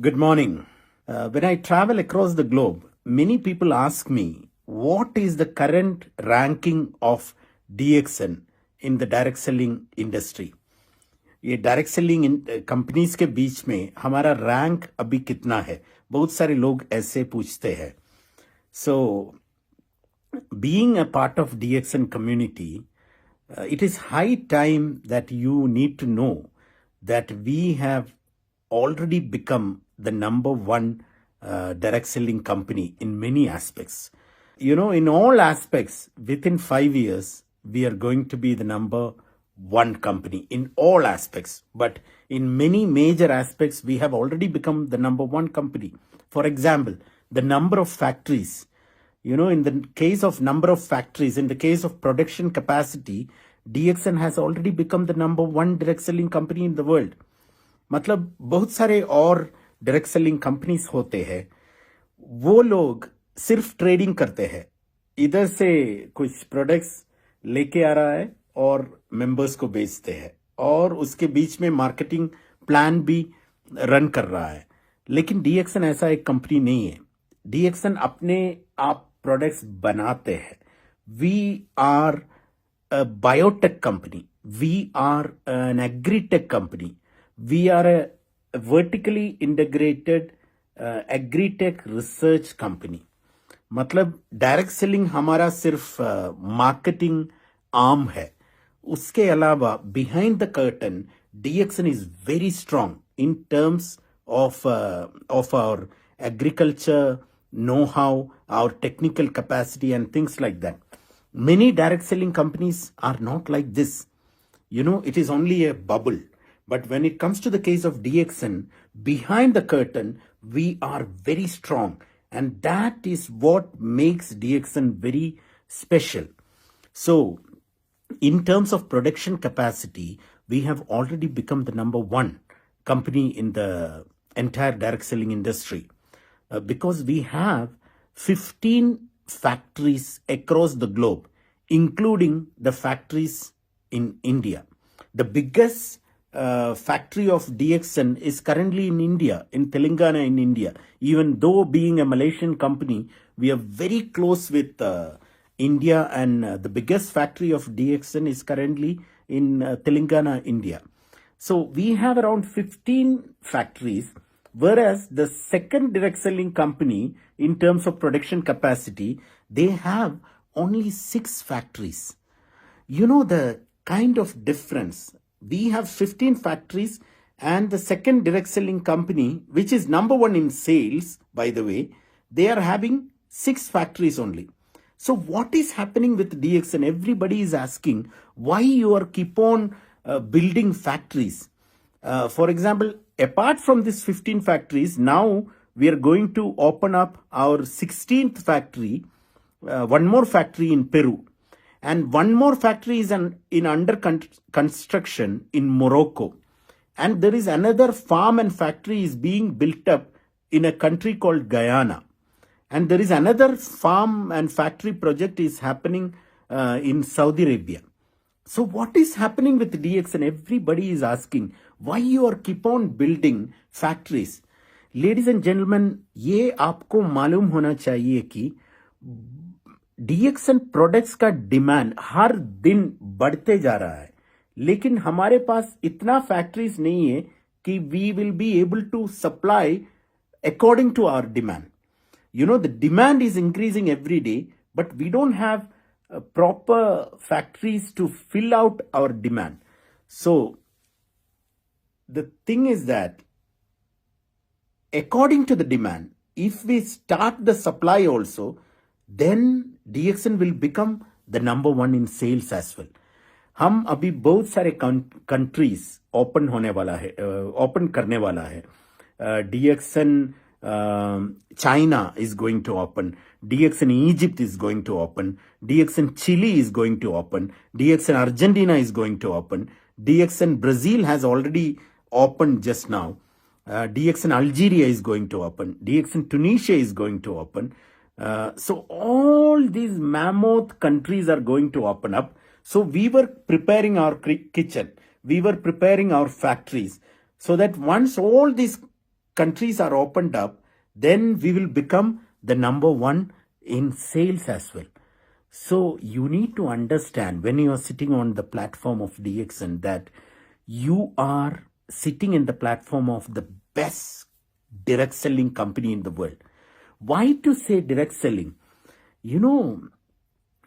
Good morning. When I travel across the globe, many people ask me what is the current ranking of DXN in the direct selling industry. ये direct selling companies के बीच में हमारा rank अभी कितना है, बहुत सारे लोग ऐसे पूछते हैं. So, being a part of DXN community, it is high time that you need to know that we have already become the number one direct selling company in many aspects. You know, in all aspects, within 5 years, we are going to be the number one company in all aspects. But in many major aspects, we have already become the number one company. For example, the number of factories. You know, in the case of number of factories, in the case of production capacity, DXN has already become the number one direct selling company in the world. मतलब बहुत सारे और direct selling companies होते हैं, वो लोग सिर्फ trading करते हैं. इधर से कुछ प्रोडक्ट्स लेके आ रहा है और मेंबर्स को बेचते हैं, और उसके बीच में मार्केटिंग प्लान भी रन कर रहा है. लेकिन डीएक्सन ऐसा एक कंपनी नहीं है. डीएक्सन अपने आप प्रोडक्ट्स बनाते हैं. We are a biotech company, we are an agritech company, we are a vertically integrated agri-tech research company. मतलब डायरेक्ट सेलिंग हमारा सिर्फ मार्केटिंग आर्म है. उसके अलावा बिहाइंड द कर्टन डीएक्सन is very strong in terms of our agriculture know how, our technical capacity and things like that. Many direct selling companies are not like this. You know, it is only a bubble. But when it comes to the case of DXN, behind the curtain, we are very strong. And that is what makes DXN very special. So, in terms of production capacity, we have already become the number one company in the entire direct selling industry. Because we have 15 factories across the globe, including the factories in India. The biggest factory of DXN is currently in India, in Telangana in India. Even though being a Malaysian company, we are very close with India, and the biggest factory of DXN is currently in Telangana, India. So we have around 15 factories, whereas the second direct selling company in terms of production capacity, they have only 6 factories. You know the kind of difference. We have 15 factories, and the second direct selling company, which is number one in sales, by the way, they are having 6 factories only. So what is happening with DXN? Everybody is asking why you are keep on building factories. For example, apart from these 15 factories, now we are going to open up our 16th factory, one more factory in Peru. And one more factory is in under construction in Morocco. And there is another farm and factory is being built up in a country called Guyana. And there is another farm and factory project is happening in Saudi Arabia. So what is happening with DXN? Everybody is asking why you are keep on building factories. Ladies and gentlemen, ये आपको मालूम होना चाहिए कि डीएक्सन products का demand हर दिन बढ़ते जा रहा है, लेकिन हमारे पास इतना फैक्ट्रीज नहीं है कि we will be able to supply according to our demand. You know, the demand is increasing every day, but we don't have proper factories to fill out our demand. So the thing is that according to the demand, if we start the supply also, then DXN will become the number one in sales as well. हम अभी बहुत सारे countries open होने वाला है, open करने वाला है. DXN China is going to open, DXN Egypt is going to open, DXN Chile is going to open, DXN Argentina is going to open, DXN Brazil has already opened just now. DXN Algeria is going to open. DXN Tunisia is going to open. So all these mammoth countries are going to open up. So we were preparing our kitchen. We were preparing our factories so that once all these countries are opened up, then we will become the number one in sales as well. So you need to understand when you are sitting on the platform of DXN that you are sitting in the platform of the best direct selling company in the world. Why to say direct selling? You know,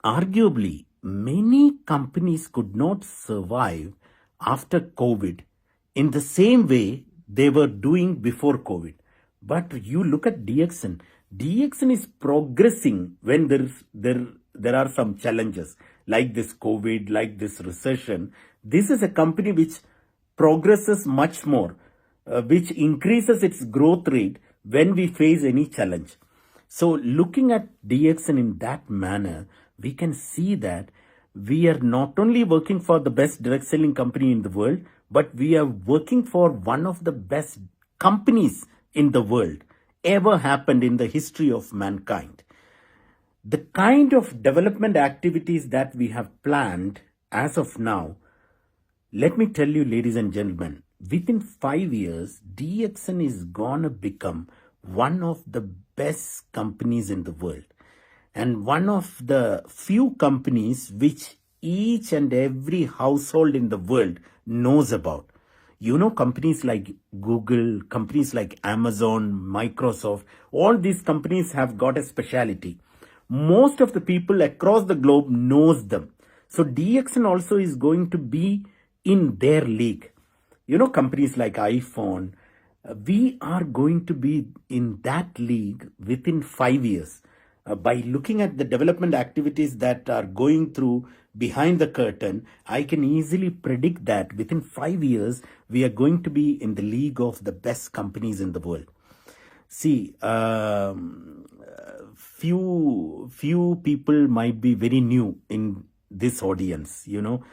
arguably, many companies could not survive after COVID in the same way they were doing before COVID. But you look at DXN. DXN is progressing when there are some challenges like this COVID, like this recession. This is a company which progresses much more, which increases its growth rate when we face any challenge. So looking at DXN in that manner, we can see that we are not only working for the best direct selling company in the world, but we are working for one of the best companies in the world ever happened in the history of mankind. The kind of development activities that we have planned as of now, let me tell you, ladies and gentlemen, within 5 years, DXN is gonna become one of the best companies in the world and one of the few companies which each and every household in the world knows about. You know, companies like Google, companies like Amazon, Microsoft, all these companies have got a specialty. Most of the people across the globe knows them. So DXN also is going to be in their league. You know, companies like iPhone, we are going to be in that league within 5 years. By looking at the development activities that are going through behind the curtain, I can easily predict that within 5 years, we are going to be in the league of the best companies in the world. See, few people might be very new in this audience. You know,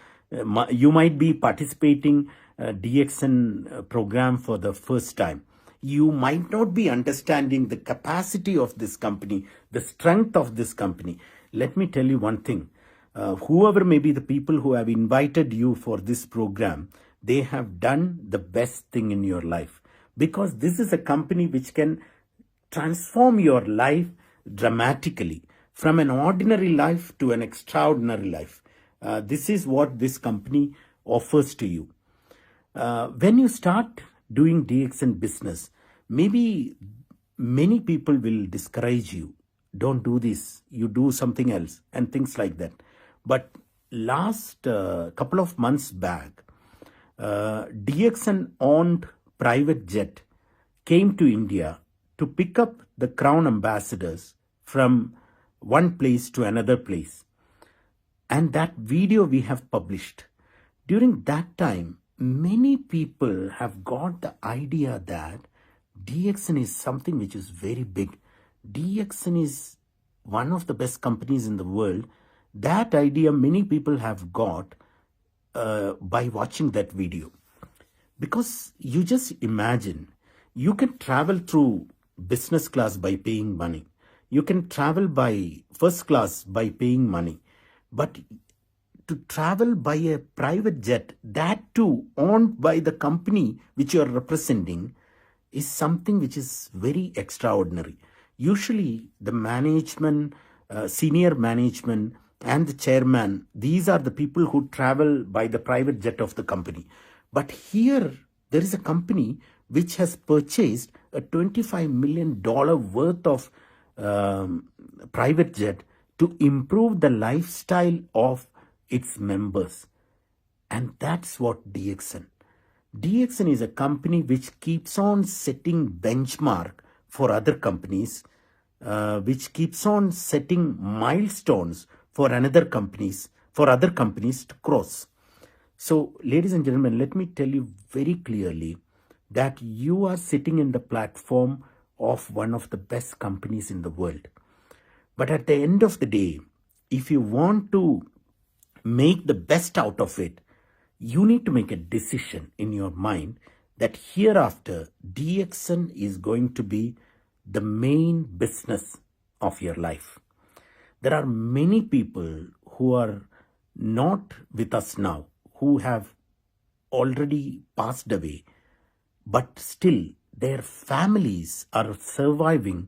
you might be participating DXN program for the first time. You might not be understanding the capacity of this company, the strength of this company. Let me tell you one thing. Whoever may be the people who have invited you for this program, they have done the best thing in your life, because this is a company which can transform your life dramatically from an ordinary life to an extraordinary life. This is what this company offers to you. When you start doing DXN business, maybe many people will discourage you. Don't do this, you do something else, and things like that. But last couple of months back, DXN owned private jet came to India to pick up the crown ambassadors from one place to another place. And that video we have published. During that time, many people have got the idea that DXN is something which is very big. DXN is one of the best companies in the world. That idea many people have got by watching that video. Because you just imagine, you can travel through business class by paying money. You can travel by first class by paying money. But to travel by a private jet, that too owned by the company which you are representing, is something which is very extraordinary. Usually the management, senior management and the chairman, these are the people who travel by the private jet of the company. But here there is a company which has purchased a $25 million worth of private jet to improve the lifestyle of its members. And that's what DXN. DXN is a company which keeps on setting benchmark for other companies, which keeps on setting milestones for other companies to cross. So, ladies and gentlemen, let me tell you very clearly that you are sitting in the platform of one of the best companies in the world. But at the end of the day, if you want to make the best out of it, you need to make a decision in your mind that hereafter DXN is going to be the main business of your life. There are many people who are not with us now, who have already passed away, but still their families are surviving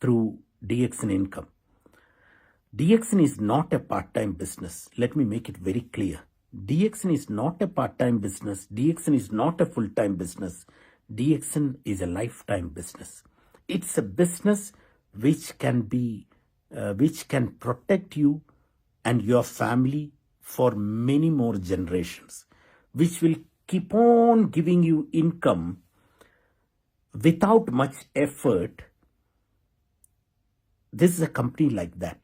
through DXN income. DXN is not a part-time business. Let me make it very clear. DXN is not a part-time business. DXN is not a full-time business. DXN is a lifetime business. It's a business which can protect you and your family for many more generations, which will keep on giving you income without much effort. This is a company like that.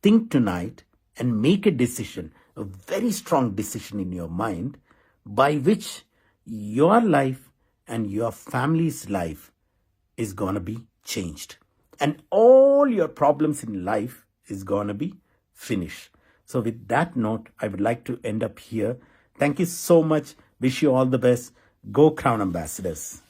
Think tonight and make a decision, a very strong decision in your mind, by which your life and your family's life is going to be changed. And all your problems in life is going to be finished. So with that note, I would like to end up here. Thank you so much. Wish you all the best. Go Crown Ambassadors.